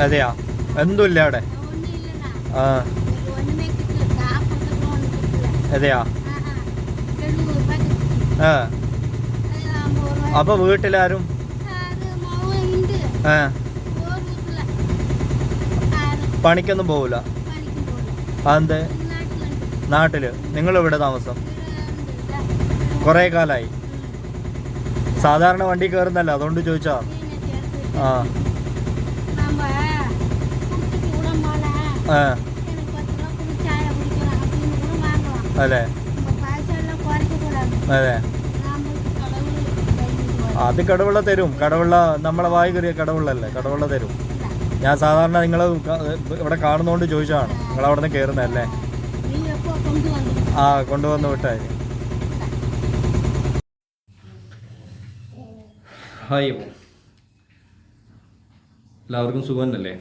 അതെയാ? എന്തുമില്ല അവിടെ? ആ അതെയാ? ആ അപ്പൊ വീട്ടിലാരും പണിക്കൊന്നും പോവില്ല? അതെന്ത്? നാട്ടില്? നിങ്ങളിവിടെ താമസം കുറേ കാലമായി? സാധാരണ വണ്ടി കയറുന്നല്ല, അതുകൊണ്ട് ചോദിച്ചാ. ആ ആ അല്ലേ? അതെ, അത് കടവുള്ള തരും. കടവുള്ള നമ്മളെ വായി കയറിയ കടവുള്ളല്ലേ, കടവുള്ള തരും. ഞാൻ സാധാരണ നിങ്ങൾ ഇവിടെ കാണുന്നതുകൊണ്ട് ചോദിച്ചതാണ്. നിങ്ങൾ അവിടെ നിന്ന് കയറുന്നതല്ലേ? ആ കൊണ്ടുവന്ന് വിട്ടായി. ഹായ്, എല്ലാവർക്കും സുഖമല്ലേ?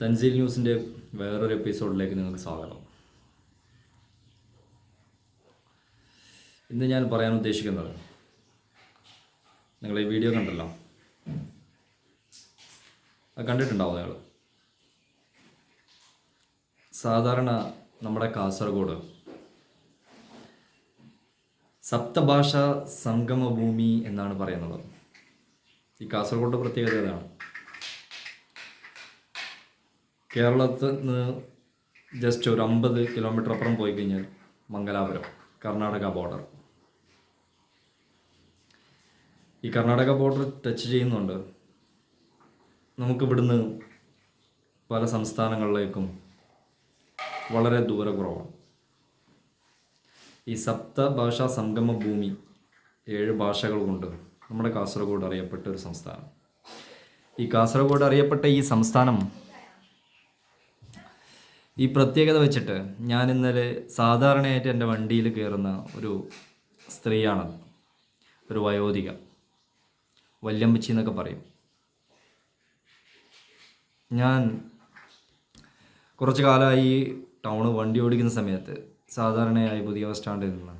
തൻസീൽ ന്യൂസിൻ്റെ വേറൊരു എപ്പിസോഡിലേക്ക് നിങ്ങൾക്ക് സ്വാഗതം. ഇന്ന് ഞാൻ പറയാൻ ഉദ്ദേശിക്കുന്നത്, നിങ്ങൾ ഈ വീഡിയോ കണ്ടല്ലോ, അത് കണ്ടിട്ടുണ്ടാവും നിങ്ങൾ. സാധാരണ നമ്മുടെ കാസർഗോഡ് സപ്തഭാഷാ സംഗമഭൂമി എന്നാണ് പറയുന്നത്. ഈ കാസർഗോഡ് പ്രത്യേകത ഏതാണ്? കേരളത്തിൽ നിന്ന് ജസ്റ്റ് ഒരു 50 കിലോമീറ്റർ അപ്പുറം പോയി കഴിഞ്ഞാൽ മംഗലാപുരം, കർണാടക ബോർഡർ. ഈ കർണാടക ബോർഡർ ടച്ച് ചെയ്യുന്നുണ്ട്. നമുക്കിവിടുന്ന് പല സംസ്ഥാനങ്ങളിലേക്കും വളരെ ദൂരക്കുറവാണ്. ഈ സപ്തഭാഷാ സംഗമ ഭൂമി 7 ഭാഷകൾ കൊണ്ട് നമ്മുടെ കാസർഗോഡ് അറിയപ്പെട്ട ഒരു സംസ്ഥാനം. ഈ കാസർഗോഡ് അറിയപ്പെട്ട ഈ സംസ്ഥാനം, ഈ പ്രത്യേകത വെച്ചിട്ട് ഞാൻ ഇന്നലെ സാധാരണയായിട്ട് എൻ്റെ വണ്ടിയിൽ കയറുന്ന ഒരു സ്ത്രീയാണത്. ഒരു വയോധിക, വല്യമ്പച്ചി എന്നൊക്കെ പറയും. ഞാൻ കുറച്ച് കാലമായി ടൗണ് വണ്ടി ഓടിക്കുന്ന സമയത്ത് സാധാരണയായി പുതിയ ബസ് സ്റ്റാൻഡിൽ നിന്ന്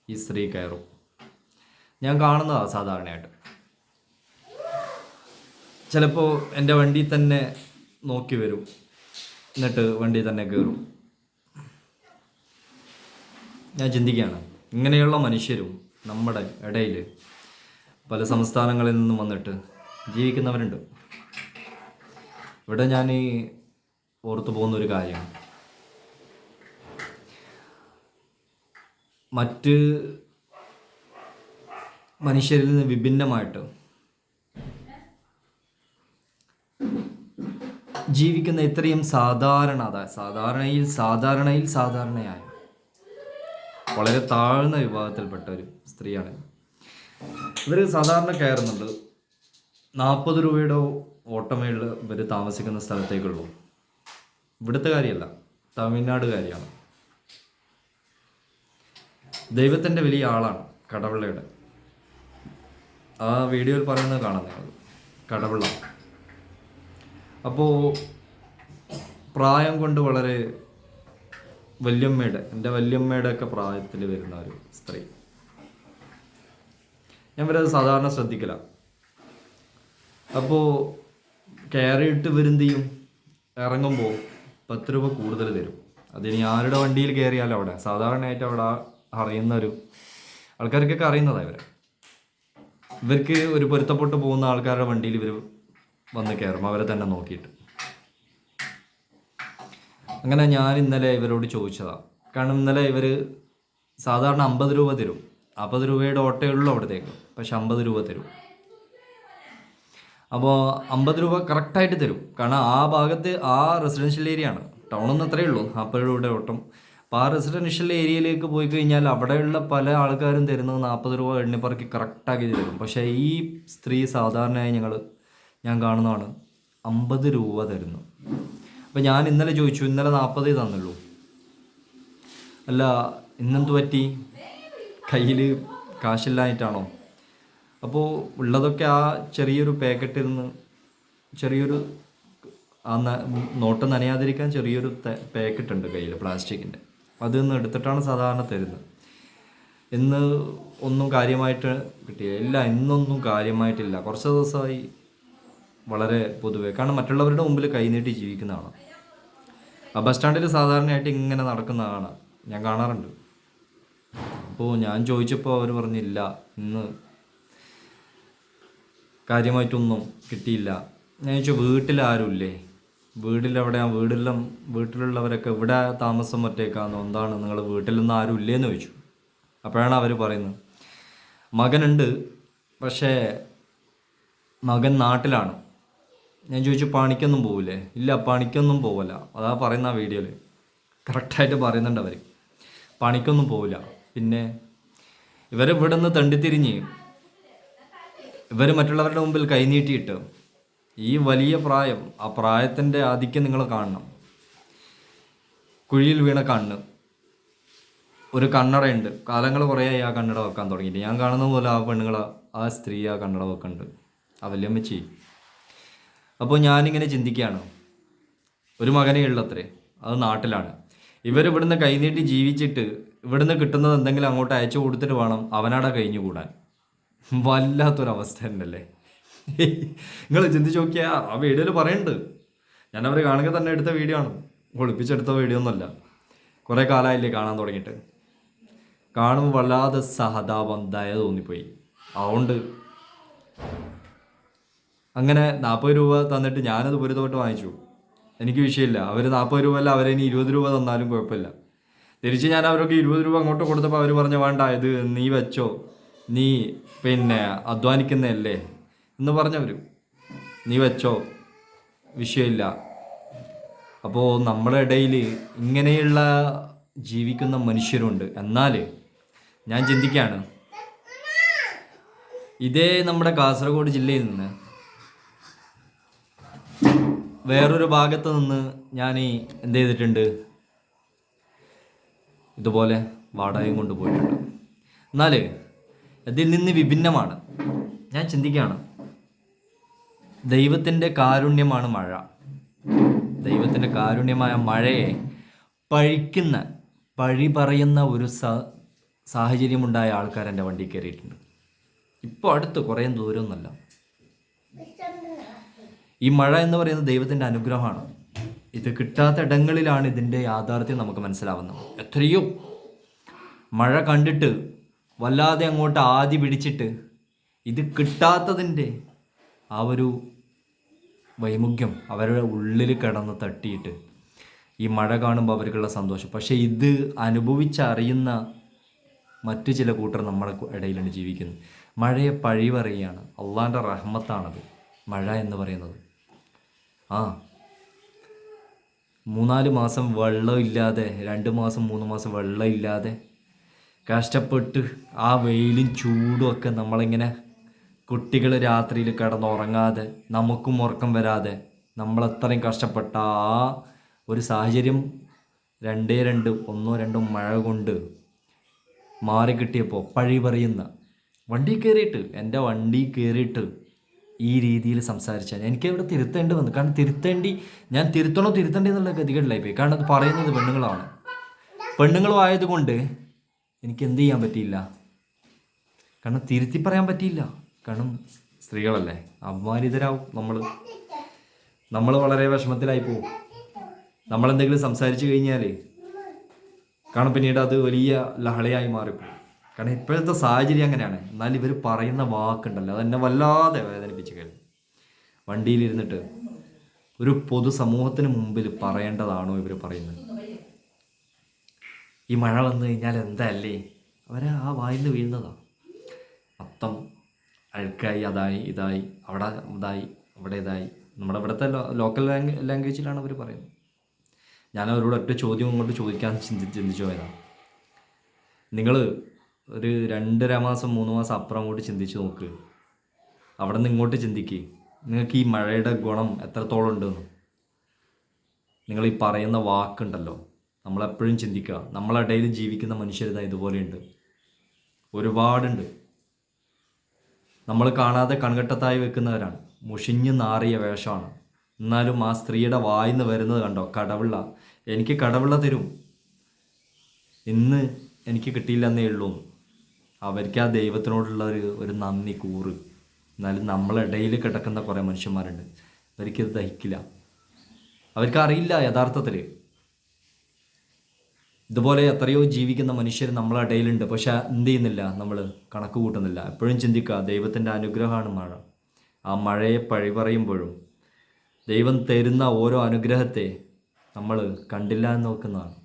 ഈ സ്ത്രീ കയറും. ഞാൻ കാണുന്നതാണ് സാധാരണയായിട്ട്. ചിലപ്പോൾ എൻ്റെ വണ്ടി തന്നെ നോക്കി വരും, എന്നിട്ട് വണ്ടി തന്നെ കയറും. ഞാൻ ചിന്തിക്കുകയാണ്, ഇങ്ങനെയുള്ള മനുഷ്യരും നമ്മുടെ ഇടയിൽ പല സംസ്ഥാനങ്ങളിൽ നിന്നും വന്നിട്ട് ജീവിക്കുന്നവരുണ്ട്. ഇവിടെ ഞാൻ ഓർത്തു പോകുന്നൊരു കാര്യം, മറ്റ് മനുഷ്യരിൽ നിന്ന് വിഭിന്നമായിട്ട് ജീവിക്കുന്ന ഇത്രയും സാധാരണയായ വളരെ താഴ്ന്ന വിഭാഗത്തിൽപ്പെട്ട ഒരു സ്ത്രീയാണ്. ഇവർ സാധാരണ കയറുന്നുണ്ട്. 40 രൂപയുടെ ഓട്ടോമേളിൽ ഇവർ താമസിക്കുന്ന സ്ഥലത്തേക്കുള്ളൂ. ഇവിടുത്തെ കാര്യമല്ല, തമിഴ്നാടുകാരിയാണ്. ദൈവത്തിൻ്റെ വലിയ ആളാണ് കടവള്ളയുടെ. ആ വീഡിയോയിൽ പറയുന്നത് കാണാം നിങ്ങൾ, കടവള്ള. അപ്പോൾ പ്രായം കൊണ്ട് വളരെ എൻ്റെ വല്യമ്മയുടെ ഒക്കെ പ്രായത്തിൽ വരുന്ന ഒരു സ്ത്രീ. ഞാൻ വരെ സാധാരണ ശ്രദ്ധിക്കില്ല. അപ്പോൾ കയറിയിട്ട് വരുന്ത് ചെയ്യും, ഇറങ്ങുമ്പോൾ 10 രൂപ കൂടുതൽ തരും. അതിനി ആരുടെ വണ്ടിയിൽ കയറിയാലും അവിടെ സാധാരണയായിട്ട് അവിടെ അറിയുന്ന ഒരു ആൾക്കാർക്കൊക്കെ അറിയുന്നതാണ് ഇവർക്ക് ഒരു പൊരുത്തപ്പെട്ട് പോകുന്ന ആൾക്കാരുടെ വണ്ടിയിൽ ഇവർ വന്ന് കയറും, അവരെ തന്നെ നോക്കിയിട്ട്. അങ്ങനെ ഞാൻ ഇന്നലെ ഇവരോട് ചോദിച്ചതാണ്. കാരണം ഇന്നലെ ഇവർ സാധാരണ 50 രൂപ തരും. 50 രൂപയുടെ ഓട്ടേ ഉള്ളൂ അവിടത്തേക്ക്, പക്ഷെ 50 രൂപ തരും. അപ്പോൾ 50 രൂപ കറക്റ്റായിട്ട് തരും. കാരണം ആ ഭാഗത്ത് ആ റെസിഡൻഷ്യൽ ഏരിയ ആണ്. ടൗണിൽ അത്രയേ ഉള്ളൂ 40 രൂപയുടെ ഓട്ടം. അപ്പോൾ ആ റെസിഡൻഷ്യൽ ഏരിയയിലേക്ക് പോയി കഴിഞ്ഞാൽ അവിടെയുള്ള പല ആൾക്കാരും തരുന്നത് 40 രൂപ എണ്ണിപ്പറക്കി കറക്റ്റാക്കി തരും. പക്ഷേ ഈ സ്ത്രീ സാധാരണയായി ഞാൻ കാണുന്നതാണ് 50 രൂപ തരുന്നു. അപ്പോൾ ഞാൻ ഇന്നലെ ചോദിച്ചു, ഇന്നലെ 40 തന്നുള്ളൂ, അല്ല ഇന്നെന്ത് പറ്റി, കയ്യിൽ കാശില്ലായിട്ടാണോ? അപ്പോൾ ഉള്ളതൊക്കെ ആ ചെറിയൊരു പാക്കറ്റിൽ നിന്ന് ചെറിയൊരു ആ നോട്ട് നനയാതിരിക്കാൻ ചെറിയൊരു പാക്കറ്റ് ഉണ്ട് കയ്യിൽ, പ്ലാസ്റ്റിക്കിൻ്റെ. അതിൽ നിന്ന് എടുത്തിട്ടാണ് സാധാരണ തരുന്നത്. ഇന്ന് ഒന്നും കാര്യമായിട്ട് കിട്ടിയില്ല. ഇന്നൊന്നും കാര്യമായിട്ടില്ല. കുറച്ച് ദിവസമായി വളരെ പൊതുവെ. കാരണം മറ്റുള്ളവരുടെ മുമ്പിൽ കൈനീട്ടി ജീവിക്കുന്നതാണ്. ആ ബസ് സ്റ്റാൻഡിൽ സാധാരണയായിട്ട് ഇങ്ങനെ നടക്കുന്നതാണ് ഞാൻ കാണാറുണ്ട്. അപ്പോൾ ഞാൻ ചോദിച്ചപ്പോൾ അവർ പറഞ്ഞില്ല, ഇന്ന് കാര്യമായിട്ടൊന്നും കിട്ടിയില്ല. ഞാൻ ചോദിച്ചു വീട്ടിലാരുമില്ലേ, വീട്ടിലുള്ളവരൊക്കെ ഇവിടെ താമസം ഒറ്റേക്കാന്നോ, എന്താണ് നിങ്ങൾ വീട്ടിലൊന്നും ആരും ഇല്ലേന്ന് ചോദിച്ചു. അപ്പോഴാണ് അവർ പറയുന്നത് മകനുണ്ട്, പക്ഷേ മകൻ നാട്ടിലാണ്. ഞാൻ ചോദിച്ചു പണിക്കൊന്നും പോവില്ലേ? ഇല്ല, പണിക്കൊന്നും പോവില്ല. അതാ പറയുന്ന ആ വീഡിയോയിൽ കറക്റ്റായിട്ട് പറയുന്നുണ്ട് അവർ, പണിക്കൊന്നും പോവില്ല. പിന്നെ ഇവരിവിടെ നിന്ന് തണ്ടിത്തിരിഞ്ഞ് ഇവർ മറ്റുള്ളവരുടെ മുമ്പിൽ കൈനീട്ടിയിട്ട് ഈ വലിയ പ്രായം, ആ പ്രായത്തിൻ്റെ ആധിക്യം നിങ്ങൾ കാണണം. കുഴിയിൽ വീണ കണ്ണ്, ഒരു കണ്ണടയുണ്ട്, കാലങ്ങൾ കുറേയായി ആ കണ്ണട വെക്കാൻ തുടങ്ങിയിട്ട്. ഞാൻ കാണുന്ന പോലെ ആ സ്ത്രീ ആ കണ്ണട വെക്കുന്നുണ്ട്, ആ വല്യമ്മച്ചി. അപ്പോൾ ഞാനിങ്ങനെ ചിന്തിക്കുകയാണ്, ഒരു മകനേ ഉള്ളത്രേ, അത് നാട്ടിലാണ്. ഇവരിവിടുന്ന് കൈനീട്ടി ജീവിച്ചിട്ട് ഇവിടുന്ന് കിട്ടുന്നത് എന്തെങ്കിലും അങ്ങോട്ട് അയച്ചു കൊടുത്തിട്ട് വേണം അവനവിടെ കഴിഞ്ഞുകൂടാൻ. വല്ലാത്തൊരവസ്ഥ തന്നെയല്ലേ? നിങ്ങൾ ചിന്തിച്ച് നോക്കിയാൽ ആ വീഡിയോയിൽ പറയുന്നുണ്ട്. ഞാൻ അവർ കാണുക തന്നെ എടുത്ത വീഡിയോ ആണ്, ഒളിപ്പിച്ചെടുത്ത വീഡിയോ ഒന്നുമല്ല. കുറേ കാലമായില്ലേ കാണാൻ തുടങ്ങിയിട്ട്. കാണുമ്പോൾ വല്ലാതെ സഹതാപം, ദയ തോന്നിപ്പോയി. അതുകൊണ്ട് അങ്ങനെ 40 രൂപ തന്നിട്ട് ഞാനത് പൊരുത്തോട്ട് വാങ്ങിച്ചു. എനിക്ക് വിഷയമില്ല, അവർ 40 രൂപ അല്ല, അവരിനി 20 രൂപ തന്നാലും കുഴപ്പമില്ല. തിരിച്ച് ഞാൻ അവർക്ക് 20 രൂപ അങ്ങോട്ട് കൊടുത്തപ്പോൾ അവർ പറഞ്ഞ വേണ്ട, ഇത് നീ വെച്ചോ, നീ പിന്നെ അധ്വാനിക്കുന്നതല്ലേ എന്ന് പറഞ്ഞവർ, നീ വെച്ചോ, വിഷയമില്ല. അപ്പോൾ നമ്മുടെ ഇടയിൽ ഇങ്ങനെയുള്ള ജീവിക്കുന്ന മനുഷ്യരുണ്ട്. എന്നാൽ ഞാൻ ചിന്തിക്കുകയാണ്, ഇതേ നമ്മുടെ കാസർഗോഡ് ജില്ലയിൽ നിന്ന് വേറൊരു ഭാഗത്ത് നിന്ന് ഞാൻ എന്ത് ചെയ്തിട്ടുണ്ട്, ഇതുപോലെ വാടകയും കൊണ്ടുപോയിട്ടുണ്ട്. എന്നാൽ ഇതിൽ നിന്ന് വിഭിന്നമാണ്. ഞാൻ ചിന്തിക്കുകയാണ്, ദൈവത്തിൻ്റെ കാരുണ്യമാണ് മഴ. ദൈവത്തിൻ്റെ കാരുണ്യമായ മഴയെ പഴി പറയുന്ന ഒരു സാഹചര്യമുണ്ടായ ആൾക്കാർ എൻ്റെ വണ്ടി കയറിയിട്ടുണ്ട്. ഇപ്പോൾ അടുത്ത് കുറേ ദൂരമൊന്നുമല്ല. ഈ മഴ എന്ന് പറയുന്നത് ദൈവത്തിൻ്റെ അനുഗ്രഹമാണ്. ഇത് കിട്ടാത്ത ഇടങ്ങളിലാണ് ഇതിൻ്റെ യാഥാർത്ഥ്യം നമുക്ക് മനസ്സിലാവുന്നത്. എത്രയോ മഴ കണ്ടിട്ട് വല്ലാതെ അങ്ങോട്ട് ആദി പിടിച്ചിട്ട് ഇത് കിട്ടാത്തതിൻ്റെ ആ ഒരു വൈമുഖ്യം അവരുടെ ഉള്ളിൽ കിടന്ന് തട്ടിയിട്ട് ഈ മഴ കാണുമ്പോൾ അവർക്കുള്ള സന്തോഷം. പക്ഷേ ഇത് അനുഭവിച്ചറിയുന്ന മറ്റു ചില കൂട്ടർ നമ്മുടെ ഇടയിലാണ് ജീവിക്കുന്നത്. മഴയെ പഴി പറയുകയാണ്. അള്ളാൻ്റെ റഹ്മത്താണത് മഴ എന്ന് പറയുന്നത്. 3-4 മാസം വെള്ളമില്ലാതെ, 2 മാസം 3 മാസം വെള്ളമില്ലാതെ കഷ്ടപ്പെട്ട് ആ വെയിലും ചൂടും ഒക്കെ നമ്മളിങ്ങനെ, കുട്ടികൾ രാത്രിയിൽ കിടന്നുറങ്ങാതെ, നമുക്കും ഉറക്കം വരാതെ നമ്മളത്രയും കഷ്ടപ്പെട്ട ആ ഒരു സാഹചര്യം 1-2 മഴ കൊണ്ട് മാറിക്കിട്ടിയപ്പോൾ പഴി പറയുന്ന, എൻ്റെ വണ്ടി കയറിയിട്ട് ഈ രീതിയിൽ സംസാരിച്ചാൽ എനിക്കവിടെ തിരുത്തേണ്ടി വന്നു. കാരണം ഞാൻ തിരുത്തണ്ടേ എന്നുള്ള ഗതികളിലായിപ്പോയി. കാരണം അത് പറയുന്നത് പെണ്ണുങ്ങളാണ്. പെണ്ണുങ്ങളും ആയതുകൊണ്ട് എനിക്ക് എന്ത് ചെയ്യാൻ പറ്റിയില്ല, കാരണം തിരുത്തി പറയാൻ പറ്റിയില്ല. കാരണം സ്ത്രീകളല്ലേ, അപമാനിതരാവും നമ്മൾ വളരെ വിഷമത്തിലായി പോവും. നമ്മളെന്തെങ്കിലും സംസാരിച്ചു കഴിഞ്ഞാൽ കാരണം പിന്നീട് അത് വലിയ ലഹളയായി മാറിപ്പോവും. കാരണം ഇപ്പോഴത്തെ സാഹചര്യം അങ്ങനെയാണ്. എന്നാൽ ഇവർ പറയുന്ന വാക്കുണ്ടല്ലോ, അതെന്നെ വല്ലാതെ വേദനിപ്പിച്ച് കഴിഞ്ഞു. വണ്ടിയിലിരുന്നിട്ട് ഒരു പൊതുസമൂഹത്തിന് മുമ്പിൽ പറയേണ്ടതാണോ ഇവർ പറയുന്നത്? ഈ മഴ വന്നു കഴിഞ്ഞാൽ എന്തല്ലേ അവരെ ആ വായിന്ന് വീഴുന്നതാണ്. മൊത്തം അഴുക്കായി, അതായി ഇതായി, അവിടെ ഇതായി, അവിടെ ഇതായി. നമ്മുടെ ഇവിടുത്തെ ലോക്കൽ ലാംഗ്വേജിലാണ് അവർ പറയുന്നത്. ഞാൻ അവരോട് ഒറ്റ ചോദ്യം ഇങ്ങോട്ട് ചോദിക്കാൻ ചിന്തിച്ചു പോയതാണ്. നിങ്ങൾ ഒരു 2.5 മാസം 3 മാസം അപ്പുറം അങ്ങോട്ട് ചിന്തിച്ച് നോക്ക്. അവിടെ നിന്ന് ഇങ്ങോട്ട് ചിന്തിക്ക്, നിങ്ങൾക്ക് ഈ മഴയുടെ ഗുണം എത്രത്തോളം ഉണ്ടെന്ന്. നിങ്ങൾ ഈ പറയുന്ന വാക്കുണ്ടല്ലോ, നമ്മളെപ്പോഴും ചിന്തിക്കുക. നമ്മളിടയിൽ ജീവിക്കുന്ന മനുഷ്യരിതാ ഇതുപോലെയുണ്ട്, ഒരുപാടുണ്ട്. നമ്മൾ കാണാതെ കൺകെട്ടത്തായി വെക്കുന്നവരാണ്. മുഷിഞ്ഞ് നാറിയ വേഷമാണ്. എന്നാലും ആ സ്ത്രീയുടെ വായിന്ന് വരുന്നത് കണ്ടോ, കടവിള്ള. എനിക്ക് കടവിള്ള തരും, ഇന്ന് എനിക്ക് കിട്ടിയില്ലെന്നേ ഉള്ളൂ. അവർക്ക് ആ ദൈവത്തിനോടുള്ള ഒരു നന്ദി കൂറ്. എന്നാലും നമ്മളിടയിൽ കിടക്കുന്ന കുറേ മനുഷ്യന്മാരുണ്ട്. അവർക്കിത് ദഹിക്കില്ല. അവർക്കറിയില്ല യഥാർത്ഥത്തിൽ. ഇതുപോലെ എത്രയോ ജീവിക്കുന്ന മനുഷ്യർ നമ്മളെ ഇടയിലുണ്ട്. പക്ഷെ എന്ത് ചെയ്യുന്നില്ല, നമ്മൾ കണക്ക് കൂട്ടുന്നില്ല. എപ്പോഴും ചിന്തിക്കുക, ദൈവത്തിൻ്റെ അനുഗ്രഹമാണ് മഴ. ആ മഴയെ പഴി പറയുമ്പോഴും ദൈവം തരുന്ന ഓരോ അനുഗ്രഹത്തെ നമ്മൾ കണ്ടില്ല എന്ന് നോക്കുന്നതാണ്.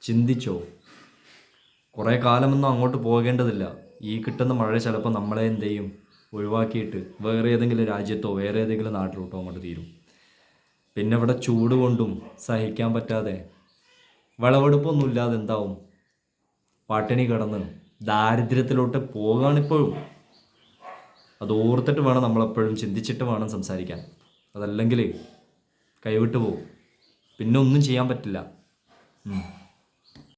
ചിന്തിച്ചോ, കുറേ കാലമൊന്നും അങ്ങോട്ട് പോകേണ്ടതില്ല. ഈ കിട്ടുന്ന മഴ ചിലപ്പോൾ നമ്മളെ എന്ത് ചെയ്യും, ഒഴിവാക്കിയിട്ട് വേറെ ഏതെങ്കിലും രാജ്യത്തോ വേറെ ഏതെങ്കിലും നാട്ടിലോട്ടോ അങ്ങോട്ട് തീരും. പിന്നെ ഇവിടെ ചൂട് കൊണ്ടും സഹിക്കാൻ പറ്റാതെ വിളവെടുപ്പൊന്നും ഇല്ലാതെ എന്താവും, പട്ടിണി കിടന്ന് ദാരിദ്ര്യത്തിലോട്ട് പോകാണിപ്പോഴും. അത് ഓർത്തിട്ട് വേണം നമ്മളെപ്പോഴും ചിന്തിച്ചിട്ട് വേണം സംസാരിക്കാൻ. അതല്ലെങ്കിൽ കൈവിട്ട് പോകും, പിന്നെ ഒന്നും ചെയ്യാൻ പറ്റില്ല.